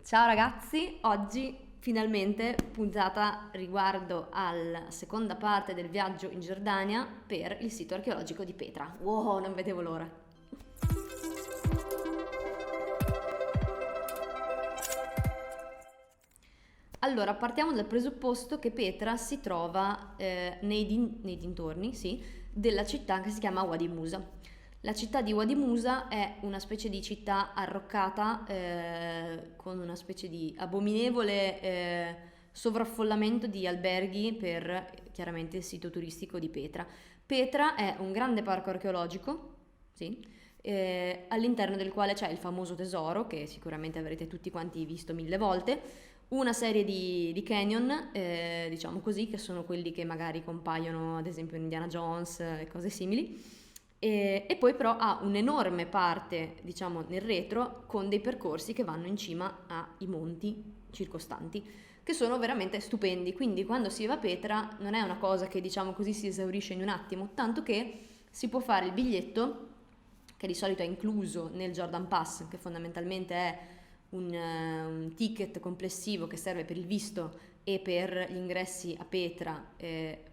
Ciao ragazzi, oggi finalmente puntata riguardo alla seconda parte del viaggio in Giordania per il sito archeologico di Petra. Wow, non vedevo l'ora. Allora, partiamo dal presupposto che Petra si trova nei dintorni, sì, della città che si chiama Wadi Musa. La città di Wadi Musa è una specie di città arroccata con una specie di abominevole sovraffollamento di alberghi per chiaramente il sito turistico di Petra. Petra è un grande parco archeologico, sì, all'interno del quale c'è il famoso tesoro, che sicuramente avrete tutti quanti visto mille volte, una serie di canyon, diciamo così, che sono quelli che magari compaiono ad esempio in Indiana Jones e cose simili, e poi però ha un'enorme parte, diciamo, nel retro con dei percorsi che vanno in cima ai monti circostanti, che sono veramente stupendi. Quindi quando si va a Petra non è una cosa che, diciamo così, si esaurisce in un attimo, tanto che si può fare il biglietto, che di solito è incluso nel Jordan Pass, che fondamentalmente è un ticket complessivo che serve per il visto e per gli ingressi a Petra,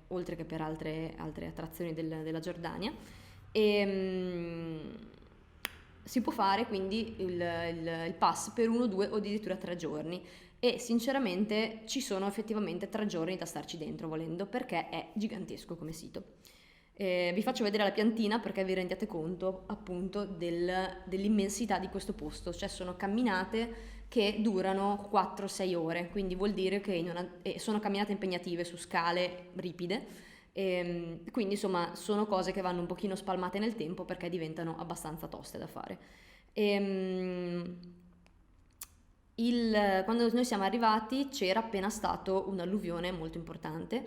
oltre che per altre attrazioni della Giordania. Si può fare quindi il pass per 1, 2 o addirittura 3 giorni, e sinceramente ci sono effettivamente 3 giorni da starci dentro volendo, perché è gigantesco come sito. Vi faccio vedere la piantina perché vi rendiate conto appunto dell'immensità di questo posto, cioè sono camminate che durano 4-6 ore, quindi vuol dire che sono camminate impegnative su scale ripide. Quindi insomma sono cose che vanno un pochino spalmate nel tempo perché diventano abbastanza toste da fare. Ehm, Quando noi siamo arrivati c'era appena stato un'alluvione molto importante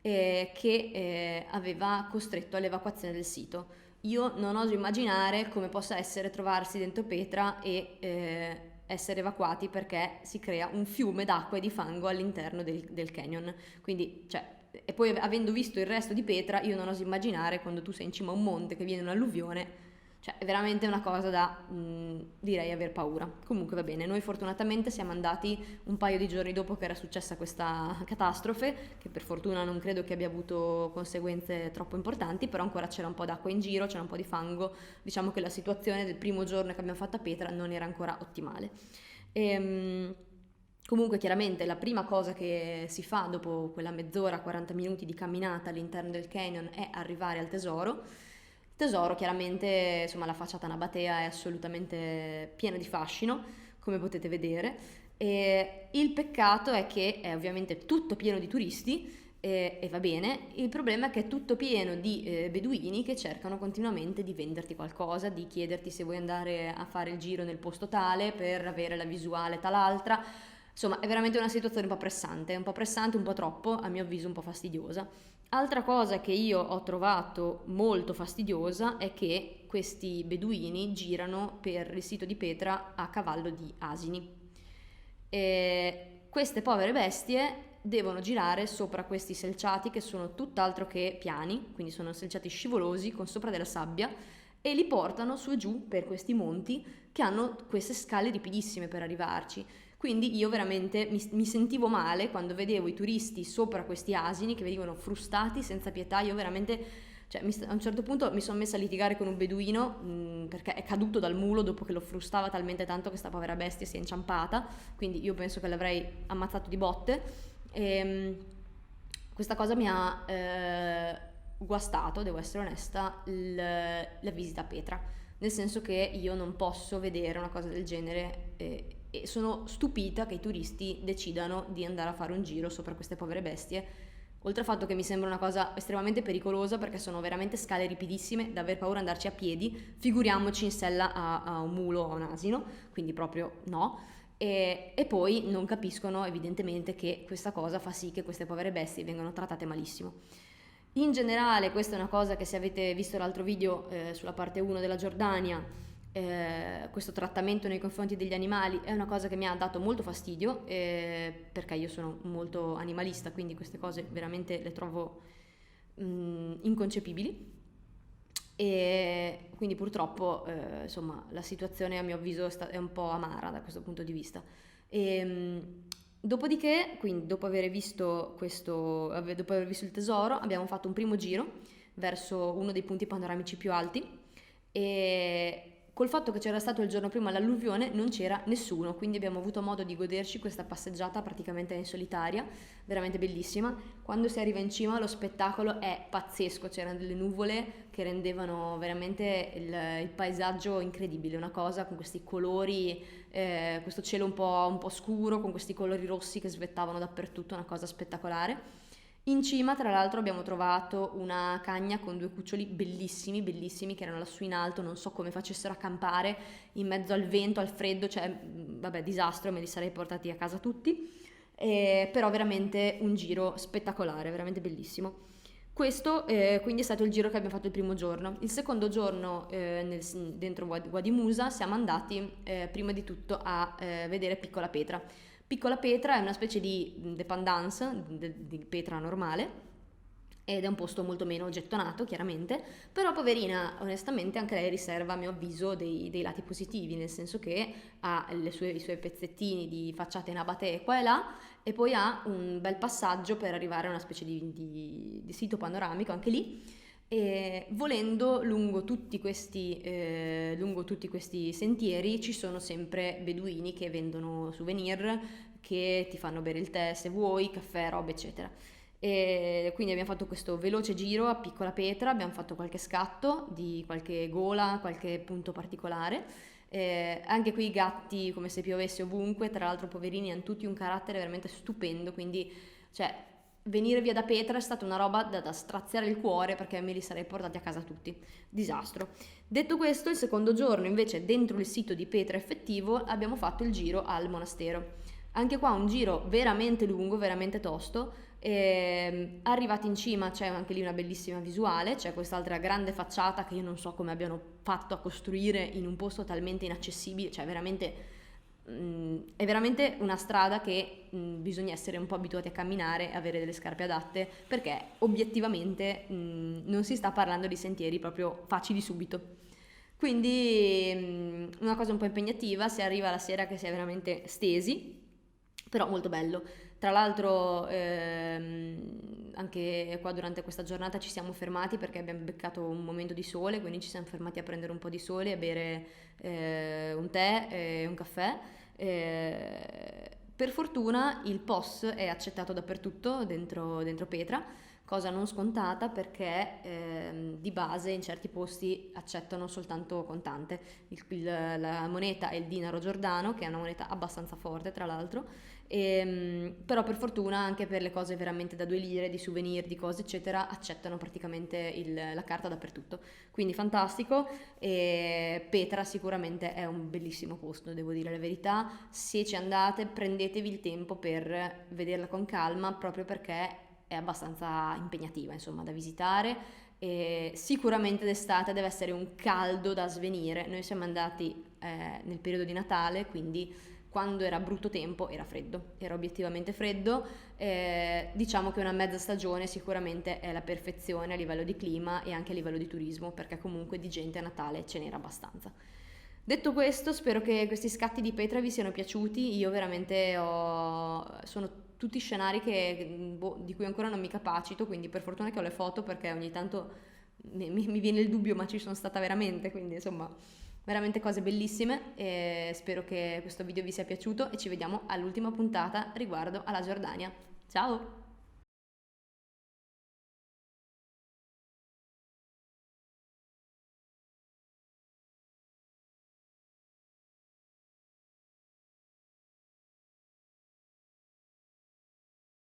che aveva costretto all'evacuazione del sito. Io non oso immaginare come possa essere trovarsi dentro Petra e essere evacuati perché si crea un fiume d'acqua e di fango all'interno del canyon. Quindi, cioè, e poi avendo visto il resto di Petra, io non oso immaginare quando tu sei in cima a un monte che viene un'alluvione, cioè è veramente una cosa da, direi, aver paura. Comunque va bene, noi fortunatamente siamo andati un paio di giorni dopo che era successa questa catastrofe, che per fortuna non credo che abbia avuto conseguenze troppo importanti, però ancora c'era un po' d'acqua in giro, c'era un po' di fango, diciamo che la situazione del primo giorno che abbiamo fatto a Petra non era ancora ottimale. Comunque chiaramente la prima cosa che si fa dopo quella mezz'ora, 40 minuti di camminata all'interno del canyon è arrivare al tesoro. Il tesoro chiaramente, insomma, la facciata nabatea è assolutamente piena di fascino, come potete vedere, e il peccato è che è ovviamente tutto pieno di turisti e va bene, il problema è che è tutto pieno di beduini che cercano continuamente di venderti qualcosa, di chiederti se vuoi andare a fare il giro nel posto tale per avere la visuale talaltra. Insomma, è veramente una situazione un po' pressante, un po' troppo, a mio avviso un po' fastidiosa. Altra cosa che io ho trovato molto fastidiosa è che questi beduini girano per il sito di Petra a cavallo di asini. E queste povere bestie devono girare sopra questi selciati che sono tutt'altro che piani, quindi sono selciati scivolosi con sopra della sabbia, e li portano su e giù per questi monti che hanno queste scale ripidissime per arrivarci. Quindi io veramente mi sentivo male quando vedevo i turisti sopra questi asini che venivano frustati senza pietà. Io veramente, cioè, a un certo punto mi sono messa a litigare con un beduino perché è caduto dal mulo dopo che lo frustava talmente tanto che sta povera bestia si è inciampata. Quindi io penso che l'avrei ammazzato di botte. Questa cosa mi ha guastato, devo essere onesta, la visita a Petra, nel senso che io non posso vedere una cosa del genere e sono stupita che i turisti decidano di andare a fare un giro sopra queste povere bestie, oltre al fatto che mi sembra una cosa estremamente pericolosa perché sono veramente scale ripidissime da aver paura di andarci a piedi, figuriamoci in sella a un mulo o a un asino, quindi proprio no. E poi non capiscono evidentemente che questa cosa fa sì che queste povere bestie vengano trattate malissimo. In generale, questa è una cosa che, se avete visto l'altro video sulla parte 1 della Giordania, questo trattamento nei confronti degli animali è una cosa che mi ha dato molto fastidio, perché io sono molto animalista, quindi queste cose veramente le trovo inconcepibili. E quindi purtroppo insomma la situazione a mio avviso è un po' amara da questo punto di vista. Dopodiché, quindi dopo aver visto dopo aver visto il tesoro, abbiamo fatto un primo giro verso uno dei punti panoramici più alti e col fatto che c'era stato il giorno prima l'alluvione non c'era nessuno, quindi abbiamo avuto modo di goderci questa passeggiata praticamente in solitaria, veramente bellissima. Quando si arriva in cima lo spettacolo è pazzesco, c'erano delle nuvole che rendevano veramente il paesaggio incredibile, una cosa con questi colori, questo cielo un po' scuro, con questi colori rossi che svettavano dappertutto, una cosa spettacolare. In cima, tra l'altro, abbiamo trovato una cagna con due cuccioli bellissimi, bellissimi, che erano lassù in alto, non so come facessero a campare in mezzo al vento, al freddo, cioè, vabbè, disastro, me li sarei portati a casa tutti, però veramente un giro spettacolare, veramente bellissimo. Questo quindi è stato il giro che abbiamo fatto il primo giorno. Il secondo giorno dentro Wadi Musa siamo andati prima di tutto a vedere Piccola Petra. Piccola Petra è una specie di dépendance di Petra normale ed è un posto molto meno gettonato chiaramente, però poverina onestamente anche lei riserva a mio avviso dei lati positivi, nel senso che ha i suoi pezzettini di facciate in abate qua e là e poi ha un bel passaggio per arrivare a una specie di sito panoramico anche lì. E volendo lungo tutti questi sentieri ci sono sempre beduini che vendono souvenir, che ti fanno bere il tè se vuoi, caffè, robe eccetera. E quindi abbiamo fatto questo veloce giro a Piccola Petra, abbiamo fatto qualche scatto di qualche gola, qualche punto particolare. Anche qui i gatti come se piovesse ovunque, tra l'altro poverini hanno tutti un carattere veramente stupendo, quindi cioè venire via da Petra è stata una roba da straziare il cuore perché me li sarei portati a casa tutti. Disastro. Detto questo, il secondo giorno invece dentro il sito di Petra effettivo abbiamo fatto il giro al monastero. Anche qua un giro veramente lungo, veramente tosto. Arrivati in cima c'è anche lì una bellissima visuale, c'è quest'altra grande facciata che io non so come abbiano fatto a costruire in un posto talmente inaccessibile, cioè veramente è veramente una strada che bisogna essere un po' abituati a camminare e avere delle scarpe adatte perché obiettivamente non si sta parlando di sentieri proprio facili subito. Quindi una cosa un po' impegnativa, si arriva la sera che si è veramente stesi, però molto bello. Tra l'altro anche qua durante questa giornata ci siamo fermati perché abbiamo beccato un momento di sole, quindi ci siamo fermati a prendere un po' di sole, a bere un tè e un caffè. Per fortuna il POS è accettato dappertutto dentro Petra, cosa non scontata perché di base in certi posti accettano soltanto contante. La moneta è il dinaro giordano, che è una moneta abbastanza forte tra l'altro, però per fortuna anche per le cose veramente da 2 lire, di souvenir, di cose eccetera, accettano praticamente la carta dappertutto. Quindi fantastico e Petra sicuramente è un bellissimo posto, devo dire la verità. Se ci andate prendetevi il tempo per vederla con calma proprio perché è abbastanza impegnativa insomma da visitare e sicuramente d'estate deve essere un caldo da svenire. Noi siamo andati nel periodo di Natale, quindi quando era brutto tempo era freddo, era obiettivamente freddo, diciamo che una mezza stagione sicuramente è la perfezione a livello di clima e anche a livello di turismo, perché comunque di gente a Natale ce n'era abbastanza. Detto questo, spero che questi scatti di Petra vi siano piaciuti, io veramente sono tutti scenari di cui ancora non mi capacito, quindi per fortuna che ho le foto perché ogni tanto mi viene il dubbio ma ci sono stata veramente, quindi insomma veramente cose bellissime e spero che questo video vi sia piaciuto e ci vediamo all'ultima puntata riguardo alla Giordania. Ciao!